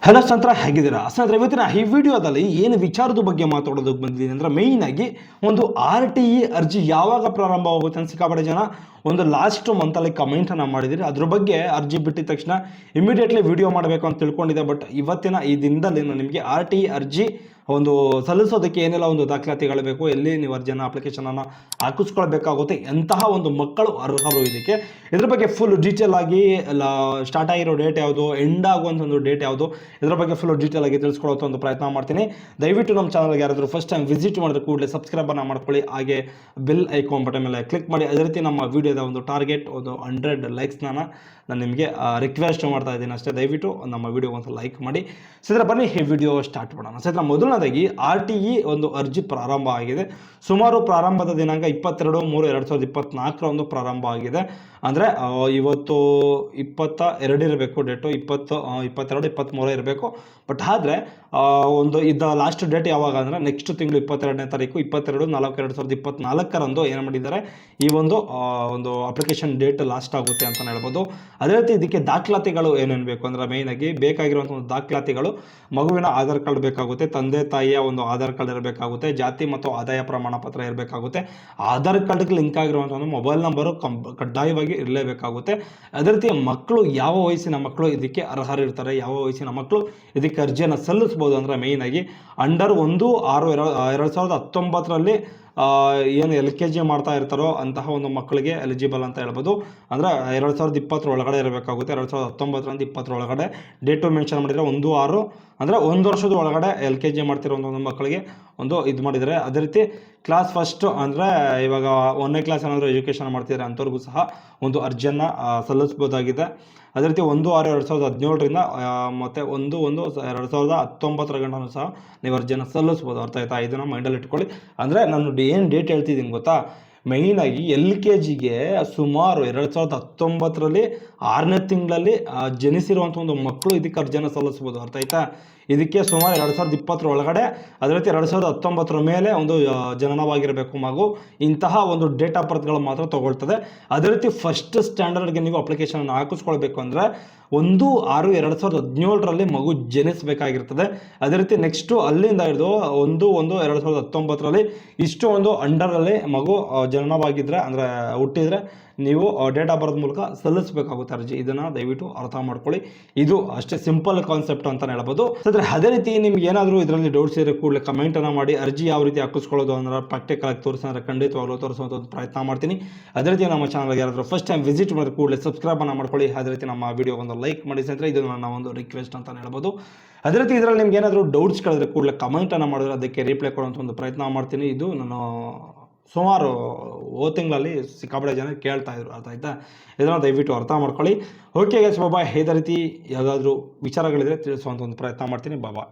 Hello ಸ್ನೇಹಿತರೆ, ಹೇಗಿದ್ದೀರಾ ಸ್ನೇಹಿತರೆ? ಇವತ್ತಿನ ಈ ವಿಡಿಯೋದಲ್ಲಿ ಏನು ವಿಚಾರದ ಬಗ್ಗೆ ಮಾತಾಡೋದಕ್ಕೆ ಬಂದಿದ್ದೀನಿ ಅಂದರೆ, ಮೇಯ್ನ್ ಆಗಿ ಒಂದು RTE ಅರ್ಜಿ ಯಾವಾಗ ಪ್ರಾರಂಭವಾಗುತ್ತೆ ಅಂತ ಸಿಕ್ಕಾಪಟ್ಟೆ ಜನ ಒಂದು ಲಾಸ್ಟ್ ಮಂತಲ್ಲಿ ಕಮೆಂಟನ್ನು ಮಾಡಿದಿರಿ. ಅದ್ರ ಬಗ್ಗೆ ಅರ್ಜಿ ಬಿಟ್ಟಿದ ತಕ್ಷಣ ಇಮಿಡಿಯೇಟ್ಲಿ ವಿಡಿಯೋ ಮಾಡಬೇಕು ಅಂತ ತಿಳ್ಕೊಂಡಿದ್ದೆ. ಬಟ್ ಇವತ್ತಿನ ಈ ದಿನದಲ್ಲಿ ನಾನು ನಿಮಗೆ RTE ಅರ್ಜಿ ಒಂದು ಸಲ್ಲಿಸೋದಕ್ಕೆ ಏನೆಲ್ಲ ಒಂದು ದಾಖಲಾತಿಗಳು ಬೇಕು, ಎಲ್ಲಿ ನೀವು ಅರ್ಜಿಯನ್ನು ಅಪ್ಲಿಕೇಶನನ್ನು ಹಾಕಿಸ್ಕೊಳ್ಬೇಕಾಗುತ್ತೆ, ಎಂತಹ ಒಂದು ಮಕ್ಕಳು ಅರ್ಹರು ಇದಕ್ಕೆ, ಇದ್ರ ಬಗ್ಗೆ ಫುಲ್ ಡೀಟೇಲ್ ಆಗಿ ಸ್ಟಾರ್ಟ್ ಆಗಿರೋ ಡೇಟ್ ಯಾವುದು, ಎಂಡ್ ಆಗುವಂಥ ಒಂದು ಡೇಟ್ ಯಾವುದು, ಇದರ ಬಗ್ಗೆ ಫುಲ್ ಡೀಟೇಲ್ ಆಗಿ ತಿಳಿಸ್ಕೊಳ್ಳೋ ಒಂದು ಪ್ರಯತ್ನ ಮಾಡ್ತೀನಿ. ದಯವಿಟ್ಟು ನಮ್ಮ ಚಾನಲ್ಗೆ ಯಾರಾದರೂ ಫಸ್ಟ್ ಟೈಮ್ ವಿಸಿಟ್ ಮಾಡಿದ್ರೆ ಕೂಡಲೇ ಸಬ್ಸ್ಕ್ರೈಬನ್ನು ಮಾಡ್ಕೊಳ್ಳಿ, ಹಾಗೆ ಬೆಲ್ ಐಕಾನ್ ಬಟನ್ ಮೇಲೆ ಕ್ಲಿಕ್ ಮಾಡಿ. ಅದೇ ರೀತಿ ನಮ್ಮ ವಿಡಿಯೋದ ಒಂದು ಟಾರ್ಗೆಟ್ ಒಂದು 100 ಲೈಕ್ಸ್ನ ನಾನು ನಿಮಗೆ ರಿಕ್ವೆಸ್ಟ್ ಮಾಡ್ತಾ ಇದ್ದೀನಿ ಅಷ್ಟೇ. ದಯವಿಟ್ಟು ನಮ್ಮ ವಿಡಿಯೋ ಒಂದು ಲೈಕ್ ಮಾಡಿ. ಸದ್ಯ ಬನ್ನಿ ಈ ವಿಡಿಯೋ ಸ್ಟಾರ್ಟ್ ಮಾಡೋಣ. ಸದ್ಯ ಮೊದಲನೇದಾಗಿ RTE ಒಂದು ಅರ್ಜಿ ಪ್ರಾರಂಭ ಆಗಿದೆ. ಸುಮಾರು ಪ್ರಾರಂಭದ ದಿನಾಂಕ 22/3/2024 ಒಂದು ಪ್ರಾರಂಭ ಆಗಿದೆ. ಅಂದರೆ ಇವತ್ತು 22 ಇರಬೇಕು ಡೇಟು, 22, 23 ಇರಬೇಕು. ಬಟ್ ಆದರೆ ಒಂದು ಇದ್ದ ಲಾಸ್ಟ್ ಡೇಟ್ ಯಾವಾಗ ಅಂದರೆ ನೆಕ್ಸ್ಟ್ ತಿಂಗಳು 22ನೇ ತಾರೀಕು 22/4/2024 ಏನು ಮಾಡಿದ್ದಾರೆ, ಈ ಒಂದು ಅಪ್ಲಿಕೇಶನ್ ಡೇಟ್ ಲಾಸ್ಟ್ ಆಗುತ್ತೆ ಅಂತ ಹೇಳ್ಬೋದು. ಅದೇ ರೀತಿ ಇದಕ್ಕೆ ದಾಖಲಾತಿಗಳು ಏನೇನು ಬೇಕು ಅಂದರೆ, ಮೇಯ್ನಾಗಿ ಬೇಕಾಗಿರುವಂಥ ಒಂದು ದಾಖಲಾತಿಗಳು ಮಗುವಿನ ಆಧಾರ್ ಕಾರ್ಡ್ ಬೇಕಾಗುತ್ತೆ, ತಂದೆ ತಾಯಿಯ ಒಂದು ಆಧಾರ್ ಕಾರ್ಡ್ ಇರಬೇಕಾಗುತ್ತೆ, ಜಾತಿ ಮತ್ತು ಆದಾಯ ಪ್ರಮಾಣ ಪತ್ರ ಇರಬೇಕಾಗುತ್ತೆ, ಆಧಾರ್ ಕಾರ್ಡ್ಗೆ ಲಿಂಕ್ ಆಗಿರುವಂಥ ಒಂದು ಮೊಬೈಲ್ ನಂಬರು ಕಡ್ಡಾಯವಾಗಿ ಇರಲೇಬೇಕಾಗುತ್ತೆ. ಅದೇ ರೀತಿ ಮಕ್ಕಳು ಯಾವ ವಯಸ್ಸಿನ ಮಕ್ಕಳು ಇದಕ್ಕೆ ಅರ್ಹರಿರ್ತಾರೆ, ಯಾವ ವಯಸ್ಸಿನ ಮಕ್ಕಳು ಇದಕ್ಕೆ ಅರ್ಜಿಯನ್ನು ಸಲ್ಲಿಸ್ಬೋದು ಅಂದರೆ, ಮೇಯ್ನಾಗಿ ಅಂಡರ್ 1/6/2019 ಏನು LKG ಮಾಡ್ತಾ ಇರ್ತಾರೋ ಅಂತಹ ಒಂದು ಮಕ್ಕಳಿಗೆ ಎಲಿಜಿಬಲ್ ಅಂತ ಹೇಳ್ಬೋದು. ಅಂದರೆ 2020 ಒಳಗಡೆ ಇರಬೇಕಾಗುತ್ತೆ. 2019 20 ಒಳಗಡೆ ಡೇಟು ಮೆನ್ಷನ್ ಮಾಡಿದರೆ 1/6 ಅಂದರೆ 1 ವರ್ಷದ ಒಳಗಡೆ LKG ಮಾಡ್ತಿರೋ ಒಂದು ಮಕ್ಕಳಿಗೆ ಒಂದು ಇದು ಮಾಡಿದರೆ. ಅದೇ ರೀತಿ ಕ್ಲಾಸ್ ಫಸ್ಟ್ ಅಂದರೆ ಇವಾಗ 1ನೇ ಕ್ಲಾಸ್ ಏನಾದರೂ ಎಜುಕೇಷನ್ ಮಾಡ್ತಿದ್ದಾರೆ ಅಂಥವ್ರಿಗೂ ಸಹ ಒಂದು ಅರ್ಜಿಯನ್ನು ಸಲ್ಲಿಸ್ಬೋದಾಗಿದೆ. ಅದೇ ರೀತಿ 1/6/2017 ಮತ್ತು 1/1/2019 ಸಹ ನೀವು ಅರ್ಜಿಯನ್ನು ಸಲ್ಲಿಸ್ಬೋದು. ಅರ್ಥ ಆಯ್ತಾ? ಇದನ್ನು ಮೈಂಡಲ್ಲಿ ಇಟ್ಕೊಳ್ಳಿ. ಅಂದರೆ ನಾನು ಏನು ಡೇಟ್ ಹೇಳ್ತಿದ್ದೀನಿ ಗೊತ್ತಾ, ಮೇಯ್ನಾಗಿ LKGಗೆ ಸುಮಾರು 2019 6ನೇ ತಿಂಗಳಲ್ಲಿ ಜನಿಸಿರುವಂಥ ಒಂದು ಮಕ್ಕಳು ಇದಕ್ಕೆ ಅರ್ಜಿಯನ್ನು ಸಲ್ಲಿಸ್ಬೋದು. ಅರ್ಥ ಆಯ್ತಾ? ಇದಕ್ಕೆ ಸುಮಾರು 2020 ಒಳಗಡೆ, ಅದೇ ರೀತಿ 2019 ಮೇಲೆ ಒಂದು ಜನನವಾಗಿರಬೇಕು ಮಗು. ಇಂತಹ ಒಂದು ಡೇಟ್ ಆಫ್ ಬರ್ತ್ಗಳು ಮಾತ್ರ ತಗೊಳ್ತದೆ. ಅದೇ ರೀತಿ ಫಸ್ಟ್ ಸ್ಟ್ಯಾಂಡರ್ಡ್ಗೆ ನೀವು ಅಪ್ಲಿಕೇಶನ್ ಹಾಕಿಸ್ಕೊಳ್ಬೇಕು ಅಂದರೆ 1/6/2017 ಮಗು ಜನಿಸಬೇಕಾಗಿರ್ತದೆ. ಅದೇ ರೀತಿ ನೆಕ್ಸ್ಟು ಅಲ್ಲಿಂದ ಹಿಡಿದು 1/1/2019 ಇಷ್ಟು ಒಂದು ಅಂಡರಲ್ಲಿ ಮಗು ಜನನವಾಗಿದ್ದರೆ ಅಂದರೆ ಹುಟ್ಟಿದರೆ ನೀವು ಡೇಟ್ ಆಫ್ ಬರ್ತ್ ಮೂಲಕ ಸಲ್ಲಿಸಬೇಕಾಗುತ್ತೆ ಅರ್ಜಿ. ಇದನ್ನು ದಯವಿಟ್ಟು ಅರ್ಥ ಮಾಡ್ಕೊಳ್ಳಿ. ಇದು ಅಷ್ಟೇ ಸಿಂಪಲ್ ಕಾನ್ಸೆಪ್ಟ್ ಅಂತ ಹೇಳ್ಬೋದು. ಅದೇ ರೀತಿ ನಿಮ್ಗೆ ಏನಾದರೂ ಇದರಲ್ಲಿ ಡೌಟ್ಸ್ ಇರೋ ಕೂಡಲೇ ಕಮೆಂಟನ್ನು ಮಾಡಿ. ಅರ್ಜಿ ಯಾವ ರೀತಿ ಹಾಕಿಸ್ಕೊಳ್ಳೋದು ಅಂದ್ರೆ ಪ್ರಾಕ್ಟಿಕಲ್ ಆಗಿ ತೋರಿಸಿದ್ರೆ ಖಂಡಿತವಾಗ್ಲೂ ತೋರಿಸುವಂಥ ಒಂದು ಪ್ರಯತ್ನ ಮಾಡ್ತೀನಿ. ಅದೇ ರೀತಿ ನಮ್ಮ ಚಾನಲ್ಗೆ ಯಾರಾದರೂ ಫಸ್ಟ್ ಟೈಮ್ ವಿಸಿಟ್ ಮಾಡಿದ್ರೆ ಕೂಡಲೇ ಸಬ್ಸ್ಕ್ರೈಬನ್ನು ಮಾಡ್ಕೊಳ್ಳಿ. ಅದೇ ರೀತಿ ನಮ್ಮ ವಿಡಿಯೋ ಒಂದು ಲೈಕ್ ಮಾಡಿ ಸ್ನೇಹಿತರೆ, ಇದು ನನ್ನ ಒಂದು ರಿಕ್ವೆಸ್ಟ್ ಅಂತ ಹೇಳ್ಬೋದು. ಅದೇ ರೀತಿ ಇದರಲ್ಲಿ ನಿಮ್ಗೆ ಏನಾದರೂ ಡೌಟ್ಸ್ಗಳಿದ್ರೆ ಕೂಡಲೇ ಕಮೆಂಟನ್ನು ಮಾಡಿದ್ರೆ ಅದಕ್ಕೆ ರಿಪ್ಲೈ ಕೊಡುವಂಥ ಒಂದು ಪ್ರಯತ್ನ ಮಾಡ್ತೀನಿ. ಇದು ನಾನು ಸುಮಾರು ತಿಂಗಳಲ್ಲಿ ಸಿಕ್ಕಾಪಟ್ಟೆ ಜನ ಕೇಳ್ತಾ ಇದ್ರು. ಅರ್ಥ ಆಯ್ತಾ? ಇದನ್ನು ದಯವಿಟ್ಟು ಅರ್ಥ ಮಾಡ್ಕೊಳ್ಳಿ. ಓಕೆ ಗೈಸ್, ಬಾಬಾ. ಇದೇ ರೀತಿ ಯಾವುದಾದ್ರೂ ವಿಚಾರಗಳಿದ್ರೆ ತಿಳಿಸುವಂಥ ಒಂದು ಪ್ರಯತ್ನ ಮಾಡ್ತೀನಿ. ಬಾಬಾ.